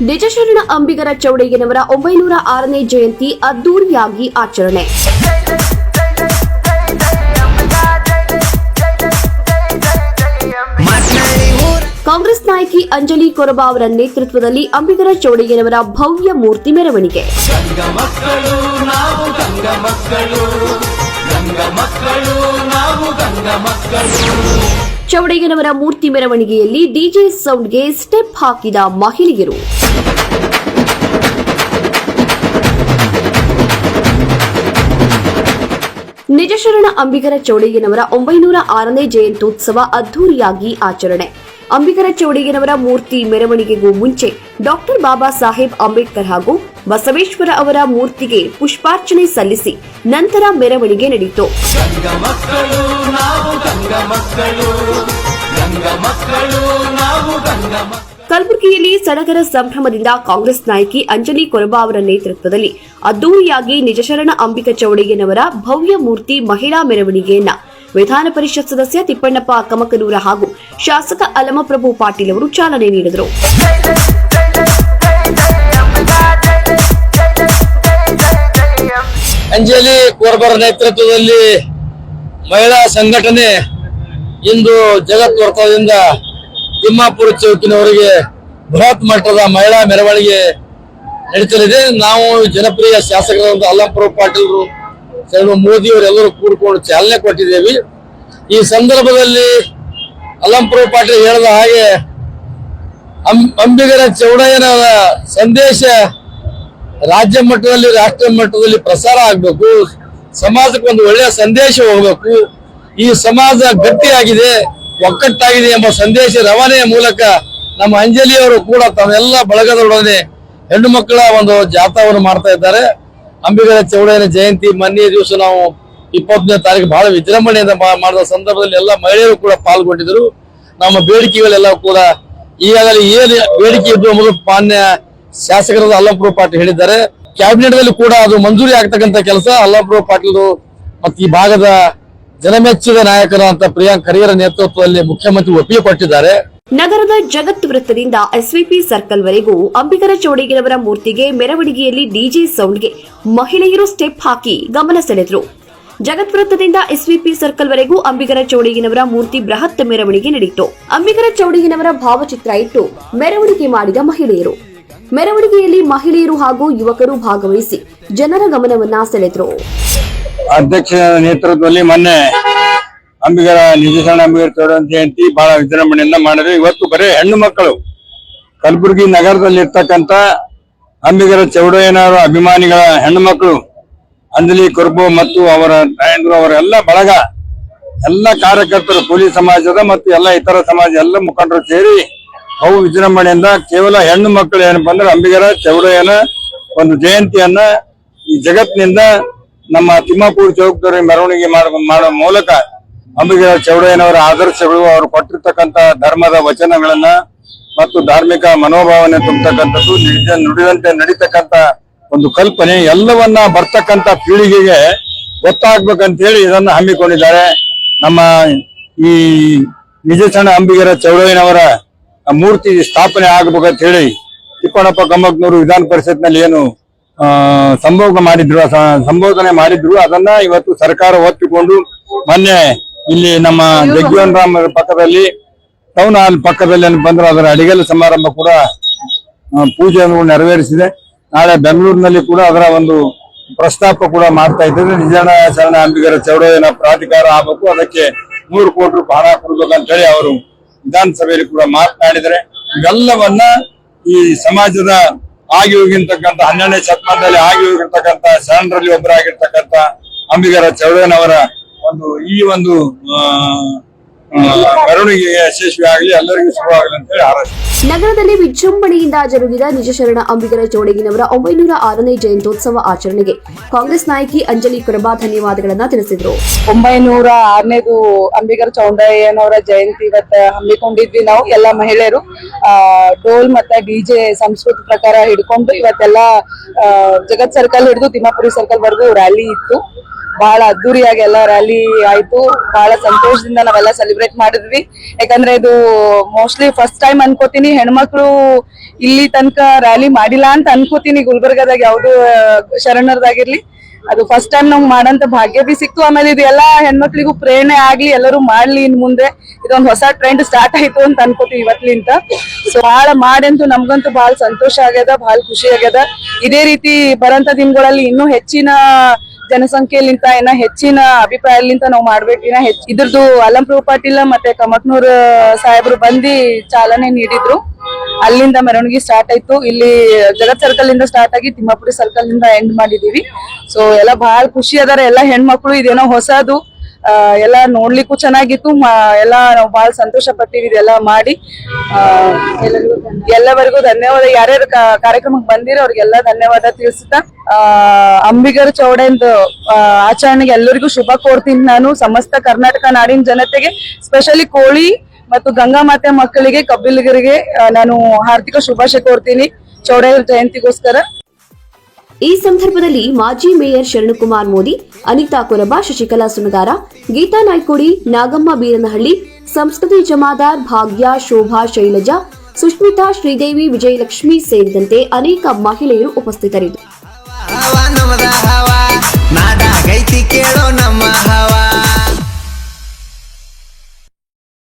ನಿಜಶರಣ ಅಂಬಿಗರ ಚೌಡಯ್ಯನವರ 906ನೇ ಜಯಂತಿ ಅದ್ದೂರಿಯಾಗಿ ಆಚರಣೆ. ಕಾಂಗ್ರೆಸ್ ನಾಯಕಿ ಅಂಜಲಿ ಕೊರಬ ಅವರ ನೇತೃತ್ವದಲ್ಲಿ ಅಂಬಿಗರ ಚೌಡಯ್ಯನವರ ಭವ್ಯ ಮೂರ್ತಿ ಮೆರವಣಿಗೆ. ಚೌಡಯ್ಯನವರ ಮೂರ್ತಿ ಮೆರವಣಿಗೆಯಲ್ಲಿ ಡಿಜೆ ಸೌಂಡ್ಗೆ ಸ್ಟೆಪ್ ಹಾಕಿದ ಮಹಿಳೆಯರು. ನಿಜಶರಣ ಅಂಬಿಗರ ಚೌಡಯ್ಯನವರ 906ನೇ ಜಯಂತ್ಯೋತ್ಸವ ಅದ್ದೂರಿಯಾಗಿ ಆಚರಣೆ. ಅಂಬಿಗರ ಚೌಡಯ್ಯನವರ ಮೂರ್ತಿ ಮೆರವಣಿಗೆಗೂ ಮುಂಚೆ ಡಾಕ್ಟರ್ ಬಾಬಾ ಸಾಹೇಬ್ ಅಂಬೇಡ್ಕರ್ ಹಾಗೂ ಬಸವೇಶ್ವರ ಅವರ ಮೂರ್ತಿಗೆ ಪುಷ್ಪಾರ್ಚನೆ ಸಲ್ಲಿಸಿ ನಂತರ ಮೆರವಣಿಗೆ ನಡೆಯಿತು. ಕಲಬುರಗಿಯಲ್ಲಿ ಸಡಗರ ಸಂಭ್ರಮದಿಂದ ಕಾಂಗ್ರೆಸ್ ನಾಯಕಿ ಅಂಜಲಿ ಕೊರಬ ಅವರ ನೇತೃತ್ವದಲ್ಲಿ ಅದ್ದೂರಿಯಾಗಿ ನಿಜಶರಣ ಅಂಬಿಗ ಚೌಡಯ್ಯನವರ ಭವ್ಯ ಮೂರ್ತಿ ಮಹಿಳಾ ಮೆರವಣಿಗೆಯನ್ನ ವಿಧಾನ ಪರಿಷತ್ ಸದಸ್ಯ ತಿಪ್ಪಣ್ಣಪ್ಪ ಕಮಕನೂರ ಹಾಗೂ ಶಾಸಕ ಅಲಮಪ್ರಭು ಪಾಟೀಲ್ ಅವರು ಚಾಲನೆ ನೀಡಿದರು. ಅಂಜಲಿ ಕೊರಬರ ನೇತೃತ್ವದಲ್ಲಿ ಮಹಿಳಾ ಸಂಘಟನೆ ಇಂದು ಜಗತ್ ವರ್ತದಿಂದ ತಿಮ್ಮಾಪುರ ಚೌಕಿನವರೆಗೆ ಬೃಹತ್ ಮಟ್ಟದ ಮಹಿಳಾ ಮೆರವಣಿಗೆ ನಡೀತಲಿದೆ. ನಾವು ಜನಪ್ರಿಯ ಶಾಸಕರಾದ ಅಲಮಪ್ರಭು ಪಾಟೀಲ್ ಮೋದಿ ಅವರೆಲ್ಲರೂ ಕೂಡಿಕೊಂಡು ಚಾಲನೆ ಕೊಟ್ಟಿದ್ದೇವೆ. ಈ ಸಂದರ್ಭದಲ್ಲಿ ಅಲಮಪ್ರಭು ಪಾಟೀಲ್ ಹೇಳಿದ ಹಾಗೆ ಅಂಬಿಗರ ಚೌಡಯ್ಯನವರ ಸಂದೇಶ ರಾಜ್ಯ ಮಟ್ಟದಲ್ಲಿ ರಾಷ್ಟ್ರ ಮಟ್ಟದಲ್ಲಿ ಪ್ರಸಾರ ಆಗಬೇಕು, ಸಮಾಜಕ್ಕೆ ಒಂದು ಒಳ್ಳೆಯ ಸಂದೇಶ ಹೋಗಬೇಕು. ಈ ಸಮಾಜ ಗಟ್ಟಿಯಾಗಿದೆ, ಒಕ್ಕಟ್ಟಾಗಿದೆ ಎಂಬ ಸಂದೇಶ ರವಾನೆಯ ಮೂಲಕ ನಮ್ಮ ಅಂಜಲಿಯವರು ಕೂಡ ತಮ್ಮೆಲ್ಲ ಬಳಗದೊಡನೆ ಹೆಣ್ಣು ಮಕ್ಕಳ ಒಂದು ಜಾಥಾವನ್ನು ಮಾಡ್ತಾ ಇದ್ದಾರೆ. ಅಂಬಿಗರ ಚೌಡಯ್ಯನ ಜಯಂತಿ ಮೊನ್ನೆ ದಿವಸ ನಾವು 20ನೇ ತಾರೀಕು ಬಹಳ ವಿಜೃಂಭಣೆಯಿಂದ ಮಾಡಿದ ಸಂದರ್ಭದಲ್ಲಿ ಎಲ್ಲ ಮಹಿಳೆಯರು ಕೂಡ ಪಾಲ್ಗೊಂಡಿದ್ದರು. ನಮ್ಮ ಬೇಡಿಕೆಗಳೆಲ್ಲ ಕೂಡ ಈಗಾಗಲೇ ಏನು ಬೇಡಿಕೆ ಇದ್ದು ಎಂಬುದು ಮಾನ್ಯ ಶಾಸಕರಾದ ಅಲಮಪ್ರಭು ಪಾಟೀಲ್ ಹೇಳಿದ್ದಾರೆ. ಕ್ಯಾಬಿನೆಟ್ ದಲ್ಲಿ ಕೂಡ ಅದು ಮಂಜೂರಿ ಆಗ್ತಕ್ಕಂಥ ಕೆಲಸ ಅಲಮಪ್ರಭು ಪಾಟೀಲ್ ಮತ್ತು ಈ ಭಾಗದ ಜನಮೆಚ್ಚಿದ ನಾಯಕರಾದಂತ ಪ್ರಿಯಾಂಕ್ ಖರ್ಗೆರ ನೇತೃತ್ವದಲ್ಲಿ ಮುಖ್ಯಮಂತ್ರಿ ಒಪ್ಪಿಗೆ ಕೊಟ್ಟಿದ್ದಾರೆ. ನಗರದ ಜಗತ್ ವೃತ್ತದಿಂದ ಎಸ್ವಿಪಿ ಸರ್ಕಲ್ ವರೆಗೂ ಅಂಬಿಗರ ಚೌಡಯ್ಯನವರ ಮೂರ್ತಿಗೆ ಮೆರವಣಿಗೆಯಲ್ಲಿ ಡಿಜೆ ಸೌಂಡ್ಗೆ ಮಹಿಳೆಯರು ಸ್ಟೆಪ್ ಹಾಕಿ ಗಮನ ಸೆಳೆದರು. ಜಗತ್ ವೃತ್ತದಿಂದ ಎಸ್ವಿಪಿ ಸರ್ಕಲ್ ವರೆಗೂ ಅಂಬಿಗರ ಚೌಡಯ್ಯನವರ ಮೂರ್ತಿ ಬೃಹತ್ ಮೆರವಣಿಗೆ ನಡೆಯಿತು. ಅಂಬಿಗರ ಚೌಡಯ್ಯನವರ ಭಾವಚಿತ್ರ ಇಟ್ಟು ಮೆರವಣಿಗೆ ಮಾಡಿದ ಮಹಿಳೆಯರು. ಮೆರವಣಿಗೆಯಲ್ಲಿ ಮಹಿಳೆಯರು ಹಾಗೂ ಯುವಕರು ಭಾಗವಹಿಸಿ ಜನರ ಗಮನವನ್ನ ಸೆಳೆದರು. ಅಧ್ಯಕ್ಷರ ನೇತೃತ್ವದಲ್ಲಿ ಮೊನ್ನೆ ಅಂಬಿಗರ ನಿಜಶರಣ ಅಂಬಿಗರ ಚೌಡಯ್ಯನ ಜಯಂತಿ ಬಹಳ ವಿಜೃಂಭಣೆಯಿಂದ ಮಾಡಿದ್ರು. ಇವತ್ತು ಬರೀ ಹೆಣ್ಣು ಮಕ್ಕಳು ಕಲಬುರಗಿ ನಗರದಲ್ಲಿ ಇರ್ತಕ್ಕಂಥ ಅಂಬಿಗರ ಚೌಡಯ್ಯನವರ ಅಭಿಮಾನಿಗಳ ಹೆಣ್ಣು ಮಕ್ಕಳು ಅಂಜಲಿ ಕೊರಬ ಮತ್ತು ಅವರ ತಾಯಂದ್ರು ಅವರ ಎಲ್ಲ ಬಳಗ, ಎಲ್ಲ ಕಾರ್ಯಕರ್ತರು, ಪೊಲೀಸ್ ಸಮಾಜದ ಮತ್ತು ಎಲ್ಲ ಇತರ ಸಮಾಜ ಎಲ್ಲ ಮುಖಂಡರು ಸೇರಿ ಅವು ವಿಜೃಂಭಣೆಯಿಂದ ಕೇವಲ ಹೆಣ್ಣು ಮಕ್ಕಳು ಏನಪ್ಪಾ ಅಂದ್ರೆ ಅಂಬಿಗರ ಚೌಡಯ್ಯನ ಒಂದು ಜಯಂತಿಯನ್ನ ಈ ಜಗತ್ತಿನಿಂದ ನಮ್ಮ ತಿಮ್ಮಾಪುರ ಚೌಕದವರೆಗೆ ಮೆರವಣಿಗೆ ಮಾಡುವ ಮೂಲಕ ಅಂಬಿಗರ ಚೌಡಯ್ಯನವರ ಆದರ್ಶಗಳು, ಅವರು ಕೊಟ್ಟಿರ್ತಕ್ಕಂಥ ಧರ್ಮದ ವಚನಗಳನ್ನ ಮತ್ತು ಧಾರ್ಮಿಕ ಮನೋಭಾವನೆ ತುಂಬತಕ್ಕಂಥದ್ದು, ನುಡಿದಂತೆ ನಡೀತಕ್ಕಂಥ ಒಂದು ಕಲ್ಪನೆ ಎಲ್ಲವನ್ನ ಬರ್ತಕ್ಕಂಥ ಪೀಳಿಗೆಗೆ ಗೊತ್ತಾಗ್ಬೇಕಂತ ಹೇಳಿ ಇದನ್ನ ಹಮ್ಮಿಕೊಂಡಿದ್ದಾರೆ. ನಮ್ಮ ಈ ನಿಜಶರಣ ಅಂಬಿಗರ ಚೌಡಯ್ಯನವರ ಮೂರ್ತಿ ಸ್ಥಾಪನೆ ಆಗ್ಬೇಕಂತ ಹೇಳಿ ತಿಪ್ಪಣ್ಣಪ್ಪ ಕಮಕ್ನೂರು ವಿಧಾನ ಪರಿಷತ್ನಲ್ಲಿ ಏನು ಸಂಬೋಧನೆ ಮಾಡಿದ್ರು ಅದನ್ನ ಇವತ್ತು ಸರ್ಕಾರ ಒಪ್ಪಿಕೊಂಡು ಮೊನ್ನೆ ಇಲ್ಲಿ ನಮ್ಮ ಜಗ್ಜೀವನ್ ರಾಮ್ ಪಕ್ಕದಲ್ಲಿ ಟೌನ್ ಹಾಲ್ ಪಕ್ಕದಲ್ಲಿ ಬಂದ್ರೆ ಅದರ ಅಡಿಗೆಲ ಸಮಾರಂಭ ಕೂಡ ಪೂಜೆಯನ್ನು ನೆರವೇರಿಸಿದೆ. ನಾಳೆ ಬೆಂಗಳೂರಿನಲ್ಲಿ ಕೂಡ ಅದರ ಒಂದು ಪ್ರಸ್ತಾಪ ಕೂಡ ಮಾಡ್ತಾ ಇದ್ದಾರೆ. ನಿಜಶರಣ ಅಂಬಿಗರ ಚೌಡಯ್ಯನ ಪ್ರಾಧಿಕಾರ ಆಗಬೇಕು, ಅದಕ್ಕೆ 100 ಕೋಟಿ ರೂಪಾಯಿ ಹಣ ಕೊಡ್ಬೇಕಂತ ಹೇಳಿ ಅವರು ವಿಧಾನಸಭೆಯಲ್ಲಿ ಕೂಡ ಮಾತನಾಡಿದರೆ ಇವೆಲ್ಲವನ್ನ ಈ ಸಮಾಜದ ಆಗಿ ಹೋಗಿರ್ತಕ್ಕಂಥ 12ನೇ ಶತಮಾನದಲ್ಲಿ ಆಗಿ ಹೋಗಿರ್ತಕ್ಕಂಥ ಶರಣರಲ್ಲಿ ಒಬ್ಬರಾಗಿರ್ತಕ್ಕಂಥ ಅಂಬಿಗರ ಚೌಡಯ್ಯನವರ ಈ ಒಂದು ಮೆರವಣಿಗೆ ಯಶಸ್ವಿ ಆಗಲಿ, ಎಲ್ಲರಿಗೂ ಶುಭವಾಗಲಿ ಅಂತ ಹೇಳಿ ಹಾರೈಸಿದೆ. ನಗರದಲ್ಲಿ ವಿಜೃಂಭಣೆಯಿಂದ ಜರುಗಿದ ನಿಜಶರಣ ಅಂಬಿಗರ ಚೌಡಯ್ಯನವರ 906ನೇ ಜಯಂತ್ಯೋತ್ಸವ ಆಚರಣೆಗೆ ಕಾಂಗ್ರೆಸ್ ನಾಯಕಿ ಅಂಜಲಿ ಕೊರಬ ಧನ್ಯವಾದಗಳನ್ನ ತಿಳಿಸಿದರು. 906ನೇದು ಅಂಬಿಗರ ಚೌಡಯ್ಯನವರ ಜಯಂತಿ ಇವತ್ತು ಹಮ್ಮಿಕೊಂಡಿದ್ವಿ. ನಾವು ಎಲ್ಲ ಮಹಿಳೆಯರು ಡೋಲ್ ಮತ್ತೆ ಡಿಜೆ ಸಂಸ್ಕೃತಿ ಪ್ರಕಾರ ಹಿಡ್ಕೊಂಡು ಇವತ್ತೆಲ್ಲ ಜಗತ್ ಸರ್ಕಲ್ ಹಿಡಿದು ತಿಮ್ಮಾಪುರಿ ಸರ್ಕಲ್ ವರೆಗೂ ರ್ಯಾಲಿ ಇತ್ತು. ಬಹಳ ಅದ್ದೂರಿಯಾಗಿ ಎಲ್ಲ ರ್ಯಾಲಿ ಆಯ್ತು. ಬಹಳ ಸಂತೋಷದಿಂದ ನಾವೆಲ್ಲ ಸೆಲೆಬ್ರೇಟ್ ಮಾಡಿದ್ವಿ. ಯಾಕಂದ್ರೆ ಇದು ಮೋಸ್ಟ್ಲಿ ಫಸ್ಟ್ ಟೈಮ್ ಅನ್ಕೋತೀನಿ ಹೆಣ್ಮಕ್ಳು ಇಲ್ಲಿ ತನಕ ರ್ಯಾಲಿ ಮಾಡಿಲ್ಲ ಅಂತ ಅನ್ಕೋತೀನಿ. ಗುಲ್ಬರ್ಗಾದಾಗ ಯಾವ್ದು ಶರಣರದಾಗಿರ್ಲಿ, ಅದು ಫಸ್ಟ್ ಟೈಮ್ ನಮ್ಗೆ ಮಾಡಂತ ಭಾಗ್ಯ ಬಿ ಸಿಕ್ತು. ಆಮೇಲೆ ಇದು ಎಲ್ಲಾ ಹೆಣ್ಮಕ್ಳಿಗೂ ಪ್ರೇರಣೆ ಆಗ್ಲಿ, ಎಲ್ಲರೂ ಮಾಡ್ಲಿ. ಇನ್ ಮುಂದೆ ಇದೊಂದು ಹೊಸ ಟ್ರೆಂಡ್ ಸ್ಟಾರ್ಟ್ ಆಯ್ತು ಅಂತ ಅನ್ಕೋತೀವಿ ಇವತ್ಲಿಂತ. ಸೊ ಬಹಳ ಮಾಡಂತೂ ನಮ್ಗಂತೂ ಬಹಳ ಸಂತೋಷ ಆಗ್ಯದ, ಬಹಳ ಖುಷಿ ಆಗ್ಯದ. ಇದೇ ರೀತಿ ಬರಂತ ದಿನಗಳಲ್ಲಿ ಇನ್ನೂ ಹೆಚ್ಚಿನ ಜನಸಂಖ್ಯೆಲಿಂತ ಹೆಚ್ಚಿನ ಅಭಿಪ್ರಾಯಲಿಂತ ನಾವು ಮಾಡ್ಬೇಕಿನ ಇದ್ರದ್ದು ಅಲ್ಲಂಪ್ರಭು ಪಾಟೀಲ ಮತ್ತೆ ಕಮಕ್ನೂರ್ ಸಾಹೇಬ್ರು ಬಂದಿ ಚಾಲನೆ ನೀಡಿದ್ರು. ಅಲ್ಲಿಂದ ಮೆರವಣಿಗೆ ಸ್ಟಾರ್ಟ್ ಆಯ್ತು. ಇಲ್ಲಿ ಜಗತ್ ಸರ್ಕಲ್ ಇಂದ ಸ್ಟಾರ್ಟ್ ಆಗಿ ತಿಮ್ಮಾಪುರಿ ಸರ್ಕಲ್ ಇಂದ ಎಂಡ್ ಮಾಡಿದೀವಿ. ಸೊ ಎಲ್ಲ ಬಹಳ ಖುಷಿ ಅದಾರ ಎಲ್ಲಾ ಹೆಣ್ಮಕ್ಳು. ಇದೇನೋ ಹೊಸದು, ಎಲ್ಲ ನೋಡ್ಲಿಕ್ಕೂ ಚೆನ್ನಾಗಿತ್ತು. ಎಲ್ಲ ನಾವು ಬಹಳ ಸಂತೋಷ ಪಟ್ಟಿವಿ ಇದೆಲ್ಲ ಮಾಡಿ. ಎಲ್ಲವರಿಗೂ ಧನ್ಯವಾದ. ಯಾರ್ಯಾರು ಕಾರ್ಯಕ್ರಮಕ್ಕೆ ಬಂದಿರೋ ಅವ್ರಿಗೆಲ್ಲ ಧನ್ಯವಾದ ತಿಳಿಸ್ತಾ, ಅಂಬಿಗರ ಚೌಡೇಂದ್ ಆಚರಣೆಗೆ ಎಲ್ಲರಿಗೂ ಶುಭ ಕೋರ್ತೀನಿ ನಾನು. ಸಮಸ್ತ ಕರ್ನಾಟಕ ನಾಡಿನ ಜನತೆಗೆ, ಸ್ಪೆಷಲಿ ಕೋಳಿ ಮತ್ತು ಗಂಗಾ ಮಾತೆ ಮಕ್ಕಳಿಗೆ, ಕಬ್ಬಿಲಿಗರಿಗೆ ನಾನು ಹಾರ್ದಿಕ ಶುಭಾಶಯ ಕೋರ್ತೀನಿ ಚೌಡಯ್ಯ ಜಯಂತಿಗೋಸ್ಕರ. ಈ ಸಂದರ್ಭದಲ್ಲಿ ಮಾಜಿ ಮೇಯರ್ ಶರಣಕುಮಾರ್ ಮೋದಿ, ಅನಿತಾ ಕೊರಬ, ಶಶಿಕಲಾ ಸುಣಗಾರ, ಗೀತಾ ನಾಯ್ಕೋಡಿ, ನಾಗಮ್ಮ ಬೀರನಹಳ್ಳಿ, ಸಂಸ್ಕೃತಿ ಜಮಾದಾರ್, ಭಾಗ್ಯ, ಶೋಭಾ, ಶೈಲಜಾ, ಸುಷ್ಮಿತಾ, ಶ್ರೀದೇವಿ, ವಿಜಯಲಕ್ಷ್ಮಿ ಸೇರಿದಂತೆ ಅನೇಕ ಮಹಿಳೆಯರು ಉಪಸ್ಥಿತರಿದ್ದರು.